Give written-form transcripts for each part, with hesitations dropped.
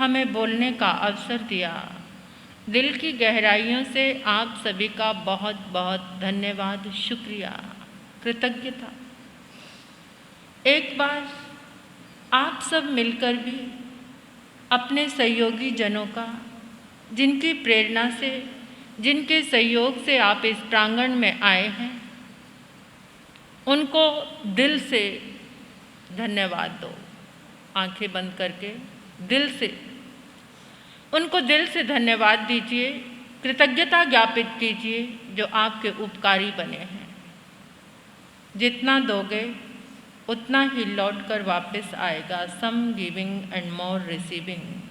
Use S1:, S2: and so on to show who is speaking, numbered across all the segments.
S1: हमें बोलने का अवसर दिया। दिल की गहराइयों से आप सभी का बहुत बहुत धन्यवाद, शुक्रिया, कृतज्ञता। एक बार आप सब मिलकर भी अपने सहयोगी जनों का, जिनकी प्रेरणा से, जिनके सहयोग से आप इस प्रांगण में आए हैं, उनको दिल से धन्यवाद दो। आंखें बंद करके दिल से उनको दिल से धन्यवाद दीजिए, कृतज्ञता ज्ञापित कीजिए जो आपके उपकारी बने हैं। जितना दोगे उतना ही लौट कर वापस आएगा। सम गिविंग एंड मोर रिसीविंग।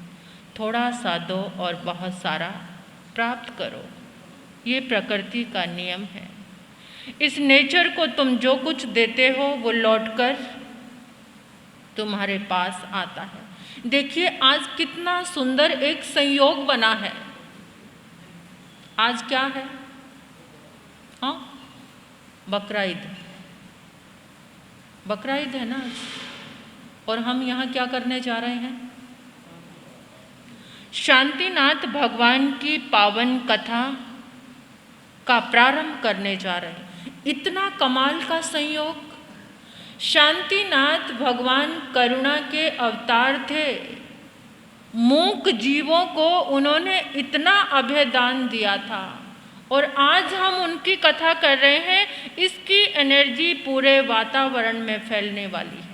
S1: थोड़ा सा दो और बहुत सारा प्राप्त करो, ये प्रकृति का नियम है। इस नेचर को तुम जो कुछ देते हो वो लौटकर तुम्हारे पास आता है। देखिए आज कितना सुंदर एक संयोग बना है। आज क्या है? हाँ, बकरा ईद। बकरा ईद है ना आज। और हम यहाँ क्या करने जा रहे हैं? शांतिनाथ भगवान की पावन कथा का प्रारंभ करने जा रहे हैं। इतना कमाल का संयोग। शांतिनाथ भगवान करुणा के अवतार थे। मूक जीवों को उन्होंने इतना अभयदान दिया था और आज हम उनकी कथा कर रहे हैं। इसकी एनर्जी पूरे वातावरण में फैलने वाली है।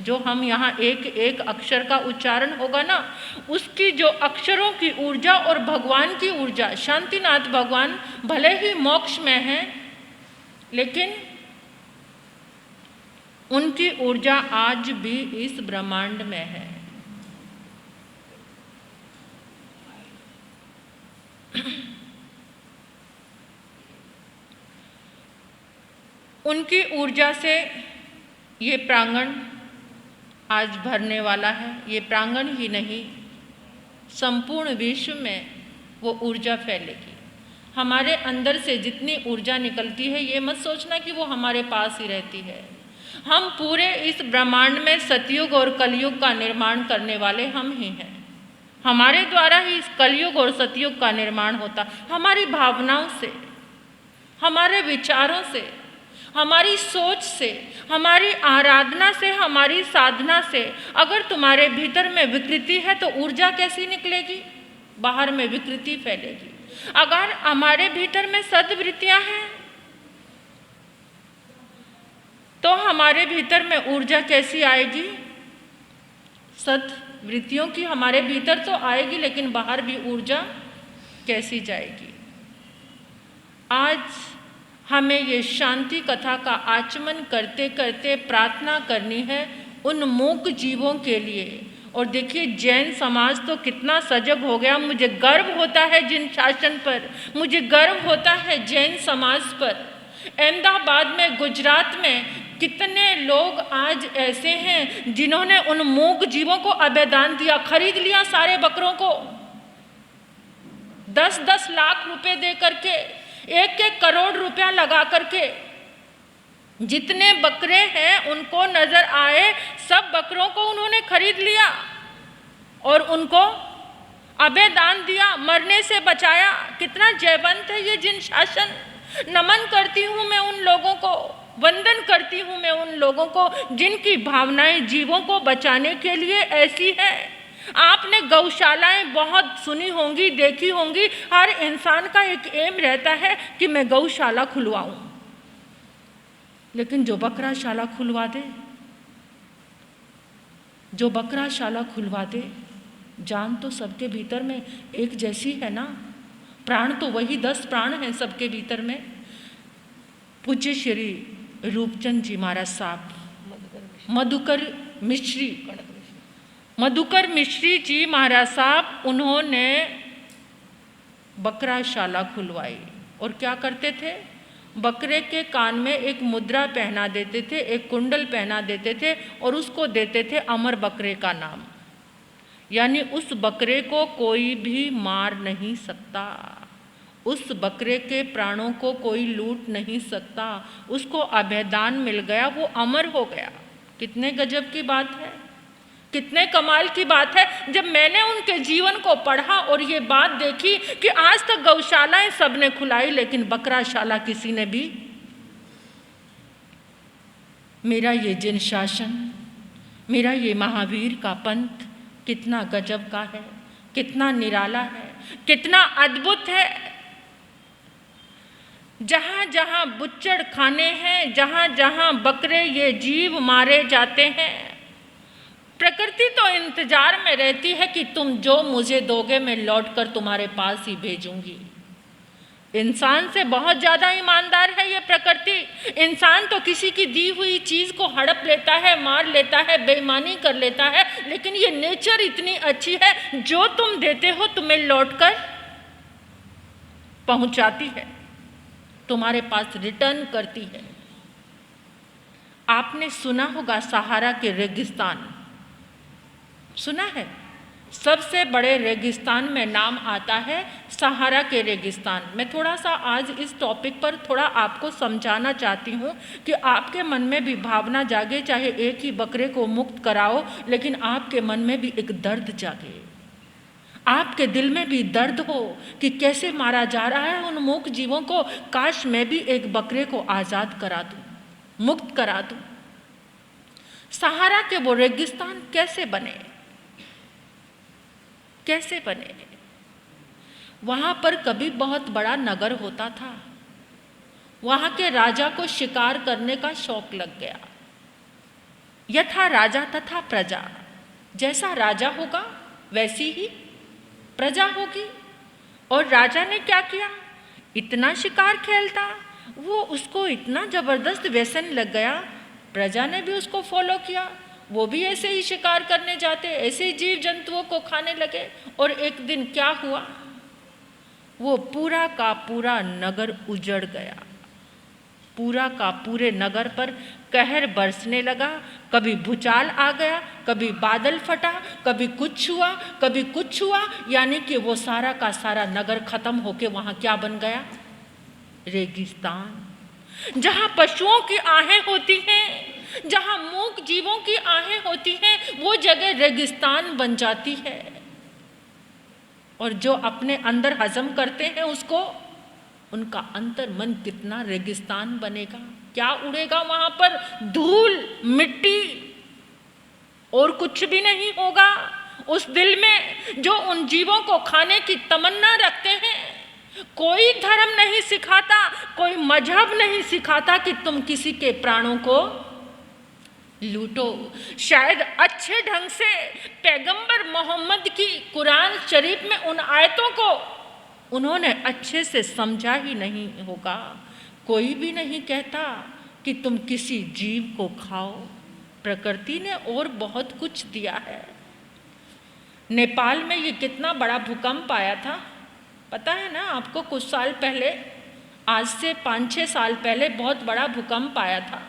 S1: जो हम यहाँ एक एक अक्षर का उच्चारण होगा ना, उसकी जो अक्षरों की ऊर्जा और भगवान की ऊर्जा, शांतिनाथ भगवान भले ही मोक्ष में हैं, लेकिन उनकी ऊर्जा आज भी इस ब्रह्मांड में है। उनकी ऊर्जा से ये प्रांगण आज भरने वाला है। ये प्रांगण ही नहीं, संपूर्ण विश्व में वो ऊर्जा फैलेगी। हमारे अंदर से जितनी ऊर्जा निकलती है, ये मत सोचना कि वो हमारे पास ही रहती है। हम पूरे इस ब्रह्मांड में सतयुग और कलयुग का निर्माण करने वाले हम ही हैं। हमारे द्वारा ही इस कलयुग और सतयुग का निर्माण होता। हमारी भावनाओं से, हमारे विचारों से, हमारी सोच से, हमारी आराधना से, हमारी साधना से। अगर तुम्हारे भीतर में विकृति है तो ऊर्जा कैसी निकलेगी? बाहर में विकृति फैलेगी। अगर हमारे भीतर में सद्वृत्तियां हैं तो हमारे भीतर में ऊर्जा कैसी आएगी? सद्वृत्तियों की हमारे भीतर तो आएगी, लेकिन बाहर भी ऊर्जा कैसी जाएगी? आज हमें ये शांति कथा का आचमन करते करते प्रार्थना करनी है उन मूक जीवों के लिए। और देखिए जैन समाज तो कितना सजग हो गया। मुझे गर्व होता है जिन शासन पर, मुझे गर्व होता है जैन समाज पर। अहमदाबाद में, गुजरात में कितने लोग आज ऐसे हैं जिन्होंने उन मूक जीवों को अभयदान दिया, खरीद लिया सारे बकरों को 10-10 लाख रुपए दे करके, 1-1 करोड़ रुपया लगा करके। जितने बकरे हैं उनको नजर आए सब बकरों को उन्होंने खरीद लिया और उनको अभयदान दिया, मरने से बचाया। कितना जयवंत है ये जिन शासन। नमन करती हूँ मैं उन लोगों को, वंदन करती हूँ मैं उन लोगों को जिनकी भावनाएं जीवों को बचाने के लिए ऐसी है। आपने गौशालाएं बहुत सुनी होंगी, देखी होंगी। हर इंसान का एक एम रहता है कि मैं गौशाला खुलवाऊं, लेकिन जो बकराशाला खुलवा दे, जो बकराशाला खुलवा दे, जान तो सबके भीतर में एक जैसी है ना। प्राण तो वही 10 प्राण हैं सबके भीतर में। पूज्य श्री रूपचंद जी महाराज साहब, मधुकर मिश्री जी महाराज साहब, उन्होंने बकराशाला खुलवाई। और क्या करते थे? बकरे के कान में एक मुद्रा पहना देते थे, एक कुंडल पहना देते थे और उसको देते थे अमर बकरे का नाम। यानी उस बकरे को कोई भी मार नहीं सकता, उस बकरे के प्राणों को कोई लूट नहीं सकता। उसको अभयदान मिल गया, वो अमर हो गया। कितने गजब की बात है। कितने कमाल की बात है, जब मैंने उनके जीवन को पढ़ा और ये बात देखी कि आज तक गौशालाएं सबने खुलाई लेकिन बकराशाला किसी ने भी। मेरा ये जिन शासन, मेरा ये महावीर का पंथ कितना गजब का है, कितना निराला है, कितना अद्भुत है। जहाँ जहाँ बुच्चड़ खाने हैं, जहाँ जहाँ बकरे ये जीव मारे जाते हैं, प्रकृति तो इंतजार में रहती है कि तुम जो मुझे दोगे मैं लौटकर तुम्हारे पास ही भेजूंगी। इंसान से बहुत ज़्यादा ईमानदार है ये प्रकृति। इंसान तो किसी की दी हुई चीज़ को हड़प लेता है, मार लेता है, बेईमानी कर लेता है, लेकिन ये नेचर इतनी अच्छी है, जो तुम देते हो तुम्हें लौटकर पहुंचाती है, तुम्हारे पास रिटर्न करती है। आपने सुना होगा सहारा के रेगिस्तान, सुना है? सबसे बड़े रेगिस्तान में नाम आता है सहारा के रेगिस्तान। मैं थोड़ा सा आज इस टॉपिक पर थोड़ा आपको समझाना चाहती हूँ कि आपके मन में भी भावना जागे, चाहे एक ही बकरे को मुक्त कराओ, लेकिन आपके मन में भी एक दर्द जागे, आपके दिल में भी दर्द हो कि कैसे मारा जा रहा है उन मूक जीवों को। काश मैं भी एक बकरे को आज़ाद करा दूँ, मुक्त करा दूँ। सहारा के वो रेगिस्तान कैसे बने, कैसे बने? वहाँ पर कभी बहुत बड़ा नगर होता था। वहाँ के राजा को शिकार करने का शौक लग गया। यथा राजा तथा प्रजा, जैसा राजा होगा वैसी ही प्रजा होगी। और राजा ने क्या किया, इतना शिकार खेलता, वो उसको इतना ज़बरदस्त व्यसन लग गया, प्रजा ने भी उसको फॉलो किया, वो भी ऐसे ही शिकार करने जाते, ऐसे ही जीव जंतुओं को खाने लगे। और एक दिन क्या हुआ, वो पूरा का पूरा नगर उजड़ गया। पूरा का पूरे नगर पर कहर बरसने लगा। कभी भूचाल आ गया, कभी बादल फटा, कभी कुछ हुआ, कभी कुछ हुआ, यानी कि वो सारा का सारा नगर खत्म होके वहाँ क्या बन गया, रेगिस्तान। जहाँ पशुओं की आहें होती हैं, जहाँ मूक जीवों की आहें होती हैं, वो जगह रेगिस्तान बन जाती है। और जो अपने अंदर हजम करते हैं उसको, उनका अंतर मन कितना रेगिस्तान बनेगा। क्या उड़ेगा वहाँ पर, धूल मिट्टी और कुछ भी नहीं होगा। उस दिल में जो उन जीवों को खाने की तमन्ना रखते हैं, कोई धर्म नहीं सिखाता, कोई मजहब नहीं सिखाता कि तुम किसी के प्राणों को लूटो। शायद अच्छे ढंग से पैगंबर मोहम्मद की कुरान शरीफ में उन आयतों को उन्होंने अच्छे से समझा ही नहीं होगा। कोई भी नहीं कहता कि तुम किसी जीव को खाओ। प्रकृति ने और बहुत कुछ दिया है। नेपाल में ये कितना बड़ा भूकंप आया था पता है ना आपको? कुछ साल पहले, आज से 5-6 साल पहले बहुत बड़ा भूकंप आया था।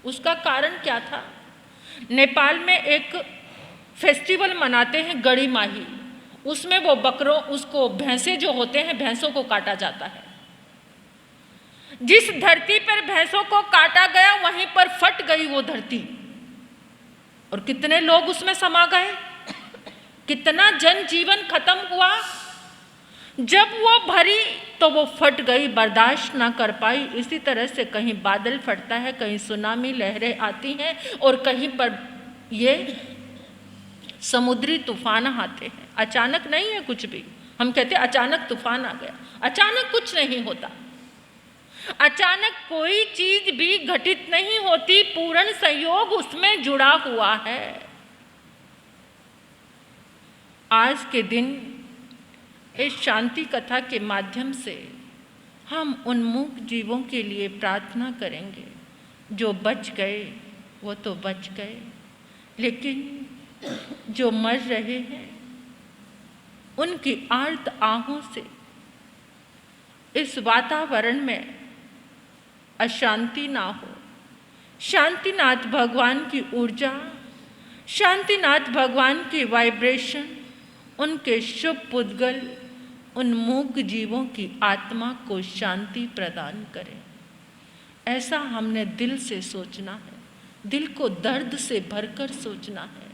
S1: उसका कारण क्या था? नेपाल में एक फेस्टिवल मनाते हैं गड़ी माही, उसमें वो बकरों, उसको भैंसे जो होते हैं, भैंसों को काटा जाता है। जिस धरती पर भैंसों को काटा गया वहीं पर फट गई वो धरती, और कितने लोग उसमें समा गए, कितना जनजीवन खत्म हुआ। जब वो भरी तो वो फट गई, बर्दाश्त ना कर पाई। इसी तरह से कहीं बादल फटता है, कहीं सुनामी लहरें आती हैं, और कहीं पर ये समुद्री तूफान आते हैं। अचानक नहीं है कुछ भी। हम कहते हैं अचानक तूफान आ गया, अचानक कुछ नहीं होता। अचानक कोई चीज भी घटित नहीं होती, पूर्ण संयोग उसमें जुड़ा हुआ है। आज के दिन इस शांति कथा के माध्यम से हम उन मूक जीवों के लिए प्रार्थना करेंगे। जो बच गए वो तो बच गए, लेकिन जो मर रहे हैं उनकी आर्त आहों से इस वातावरण में अशांति ना हो। शांतिनाथ भगवान की ऊर्जा, शांतिनाथ भगवान की वाइब्रेशन, उनके शुभ पुद्गल उन मूक जीवों की आत्मा को शांति प्रदान करें। ऐसा हमने दिल से सोचना है, दिल को दर्द से भरकर सोचना है।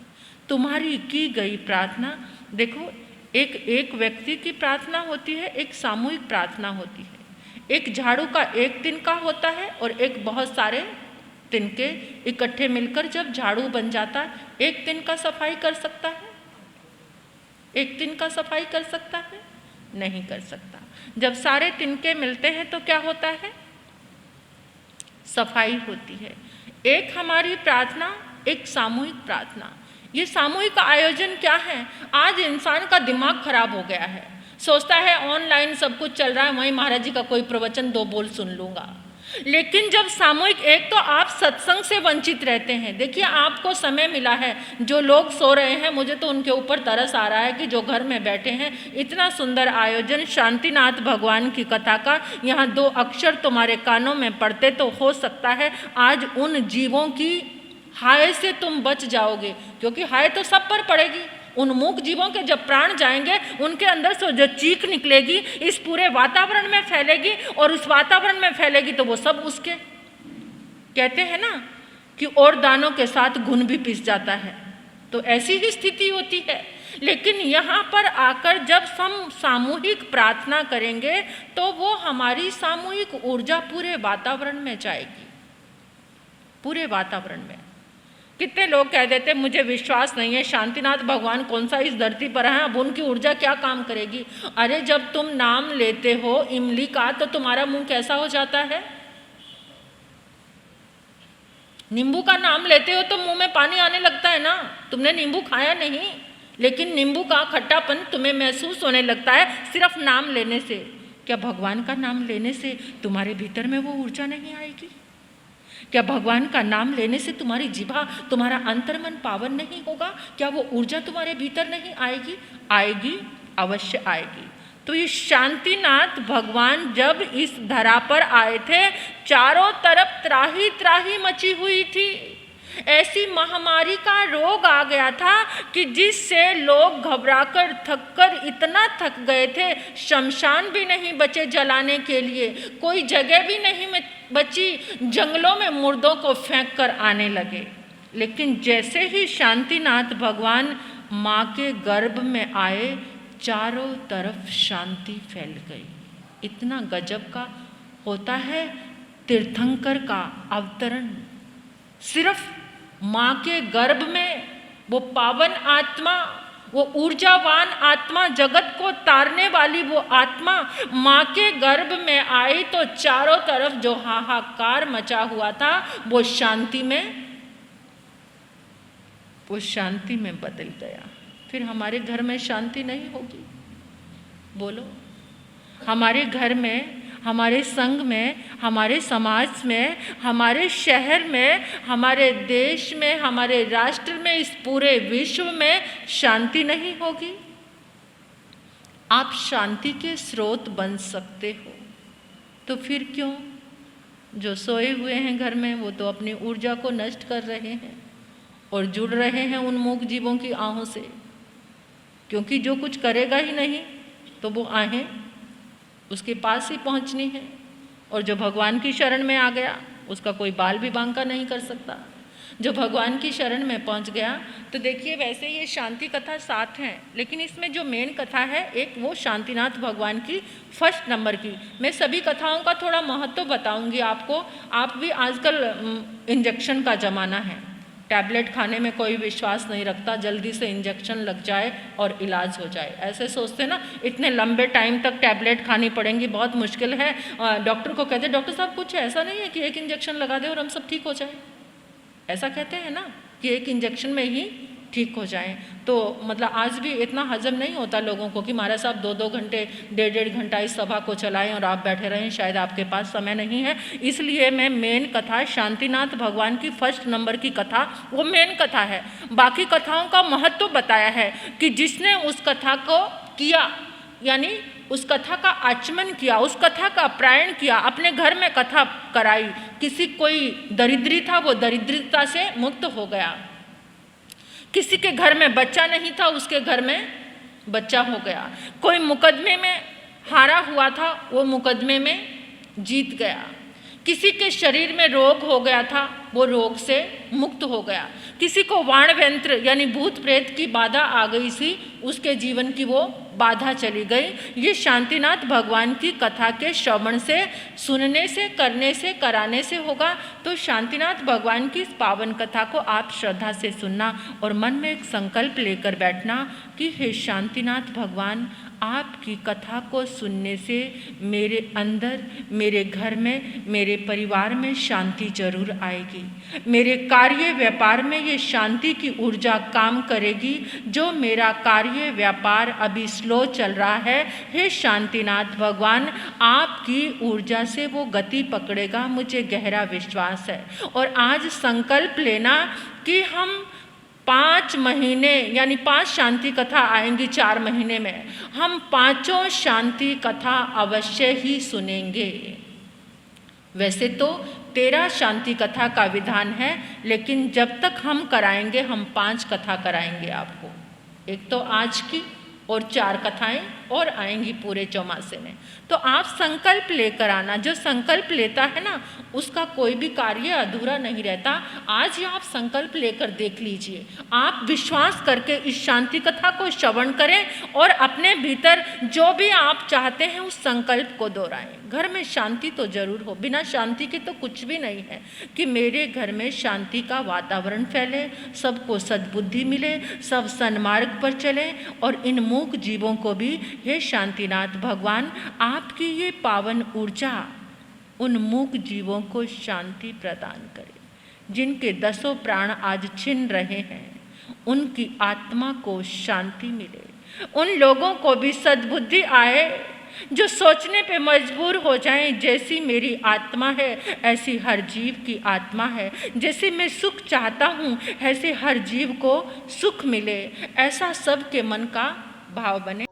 S1: तुम्हारी की गई प्रार्थना, देखो एक व्यक्ति की प्रार्थना होती है, एक सामूहिक प्रार्थना होती है। एक झाड़ू का एक तिनका होता है और एक बहुत सारे तिनके इकट्ठे मिलकर जब झाड़ू बन जाता है, एक तिनका सफाई कर सकता है? एक तिनका सफाई कर सकता है? नहीं कर सकता। जब सारे तिनके मिलते हैं तो क्या होता है? सफाई होती है। एक हमारी प्रार्थना, एक सामूहिक प्रार्थना। ये सामूहिक आयोजन क्या है? आज इंसान का दिमाग खराब हो गया है, सोचता है ऑनलाइन सब कुछ चल रहा है, वहीं महाराज जी का कोई प्रवचन 2 बोल सुन लूंगा। लेकिन जब सामूहिक, एक तो आप सत्संग से वंचित रहते हैं। देखिए आपको समय मिला है, जो लोग सो रहे हैं मुझे तो उनके ऊपर तरस आ रहा है कि जो घर में बैठे हैं। इतना सुंदर आयोजन शांतिनाथ भगवान की कथा का, यहाँ 2 अक्षर तुम्हारे कानों में पड़ते तो हो सकता है आज उन जीवों की हाय से तुम बच जाओगे, क्योंकि हाय तो सब पर पड़ेगी। उन मूक जीवों के जब प्राण जाएंगे, उनके अंदर से जो चीख निकलेगी इस पूरे वातावरण में फैलेगी, और उस वातावरण में फैलेगी तो वो सब उसके, कहते हैं ना कि और दानों के साथ घुन भी पिस जाता है, तो ऐसी ही स्थिति होती है। लेकिन यहाँ पर आकर जब हम सामूहिक प्रार्थना करेंगे तो वो हमारी सामूहिक ऊर्जा पूरे वातावरण में जाएगी, पूरे वातावरण में। कितने लोग कह देते मुझे विश्वास नहीं है शांतिनाथ भगवान कौन सा इस धरती पर है, अब उनकी ऊर्जा क्या काम करेगी। अरे जब तुम नाम लेते हो इमली का तो तुम्हारा मुंह कैसा हो जाता है? नींबू का नाम लेते हो तो मुंह में पानी आने लगता है ना। तुमने नींबू खाया नहीं, लेकिन नींबू का खट्टापन तुम्हें महसूस होने लगता है सिर्फ नाम लेने से। क्या भगवान का नाम लेने से तुम्हारे भीतर में वो ऊर्जा नहीं आएगी? क्या भगवान का नाम लेने से तुम्हारी जिभा, तुम्हारा अंतर्मन पावन नहीं होगा? क्या वो ऊर्जा तुम्हारे भीतर नहीं आएगी? आएगी, अवश्य आएगी। तो ये शांतिनाथ भगवान जब इस धरा पर आए थे, चारों तरफ त्राही त्राही मची हुई थी। ऐसी महामारी का रोग आ गया था कि जिससे लोग घबराकर थककर इतना थक गए थे, शमशान भी नहीं बचे जलाने के लिए, कोई जगह भी नहीं बची, जंगलों में मुर्दों को फेंक कर आने लगे। लेकिन जैसे ही शांतिनाथ भगवान माँ के गर्भ में आए, चारों तरफ शांति फैल गई। इतना गजब का होता है तीर्थंकर का अवतरण। सिर्फ माँ के गर्भ में वो पावन आत्मा, वो ऊर्जावान आत्मा, जगत को तारने वाली वो आत्मा माँ के गर्भ में आई तो चारों तरफ जो हाहाकार मचा हुआ था वो शांति में बदल गया। फिर हमारे घर में शांति नहीं होगी? बोलो, हमारे घर में, हमारे संघ में, हमारे समाज में, हमारे शहर में, हमारे देश में, हमारे राष्ट्र में, इस पूरे विश्व में शांति नहीं होगी? आप शांति के स्रोत बन सकते हो, तो फिर क्यों जो सोए हुए हैं घर में वो तो अपनी ऊर्जा को नष्ट कर रहे हैं और जुड़ रहे हैं उन मूक जीवों की आहों से, क्योंकि जो कुछ करेगा ही नहीं तो वो आहें उसके पास ही पहुंचनी है। और जो भगवान की शरण में आ गया उसका कोई बाल भी बांका नहीं कर सकता। जो भगवान की शरण में पहुंच गया, तो देखिए वैसे ये शांति कथा 7 हैं, लेकिन इसमें जो मेन कथा है एक वो शांतिनाथ भगवान की 1 नंबर की। मैं सभी कथाओं का थोड़ा महत्व बताऊंगी आपको। आप भी आजकल इंजेक्शन का ज़माना है, टैबलेट खाने में कोई विश्वास नहीं रखता, जल्दी से इंजेक्शन लग जाए और इलाज हो जाए, ऐसे सोचते ना। इतने लंबे टाइम तक टैबलेट खानी पड़ेंगी, बहुत मुश्किल है। डॉक्टर को कहते डॉक्टर साहब कुछ ऐसा नहीं है कि एक इंजेक्शन लगा दे और हम सब ठीक हो जाए, ऐसा कहते हैं ना कि एक इंजेक्शन में ही ठीक हो जाएं। तो मतलब आज भी इतना हजम नहीं होता लोगों को कि महाराज साहब 2-2 घंटे 1.5 घंटा इस सभा को चलाएं और आप बैठे रहें, शायद आपके पास समय नहीं है। इसलिए मैं मेन कथा शांतिनाथ भगवान की 1 नंबर की कथा वो मेन कथा है। बाकी कथाओं का महत्व बताया है कि जिसने उस कथा को किया, यानी उस कथा का आचमन किया, उस कथा का प्रायण किया, अपने घर में कथा कराई। किसी कोई दरिद्री था, वो दरिद्रता से मुक्त हो गया। किसी के घर में बच्चा नहीं था, उसके घर में बच्चा हो गया। कोई मुकदमे में हारा हुआ था, वो मुकदमे में जीत गया। किसी के शरीर में रोग हो गया था, वो रोग से मुक्त हो गया। किसी को वाण व्यंत्र यानी भूत प्रेत की बाधा आ गई थी, उसके जीवन की वो बाधा चली गई। ये शांतिनाथ भगवान की कथा के श्रवण से, सुनने से, करने से, कराने से होगा। तो शांतिनाथ भगवान की इस पावन कथा को आप श्रद्धा से सुनना और मन में एक संकल्प लेकर बैठना कि हे शांतिनाथ भगवान, आपकी कथा को सुनने से मेरे अंदर, मेरे घर में, मेरे परिवार में शांति जरूर आएगी। मेरे कार्य व्यापार में ये शांति की ऊर्जा काम करेगी। जो मेरा कार्य व्यापार अभी स्लो चल रहा है, हे शांतिनाथ भगवान, आपकी ऊर्जा से वो गति पकड़ेगा, मुझे गहरा विश्वास है। और आज संकल्प लेना कि हम 5 महीने यानी 5 शांति कथा आएंगी 4 महीने में, हम 5 शांति कथा अवश्य ही सुनेंगे। वैसे तो 13 शांति कथा का विधान है, लेकिन जब तक हम कराएंगे हम 5 कथा कराएंगे आपको। एक तो आज की और 4 कथाएं और आएंगी पूरे चौमासे में। तो आप संकल्प लेकर आना। जो संकल्प लेता है ना, उसका कोई भी कार्य अधूरा नहीं रहता। आज ही आप संकल्प लेकर देख लीजिए। आप विश्वास करके इस शांति कथा को श्रवण करें और अपने भीतर जो भी आप चाहते हैं उस संकल्प को दोहराएं। घर में शांति तो जरूर हो, बिना शांति के तो कुछ भी नहीं है। कि मेरे घर में शांति का वातावरण फैले, सबको सद्बुद्धि मिले, सब सन्मार्ग पर चले और इन मूक जीवों को भी हे शांतिनाथ भगवान, आपकी ये पावन ऊर्जा उन मूक जीवों को शांति प्रदान करे। जिनके 10 प्राण आज छिन रहे हैं, उनकी आत्मा को शांति मिले। उन लोगों को भी सद्बुद्धि आए जो सोचने पे मजबूर हो जाएं, जैसी मेरी आत्मा है ऐसी हर जीव की आत्मा है। जैसे मैं सुख चाहता हूँ ऐसे हर जीव को सुख मिले, ऐसा सबके मन का भाव बने।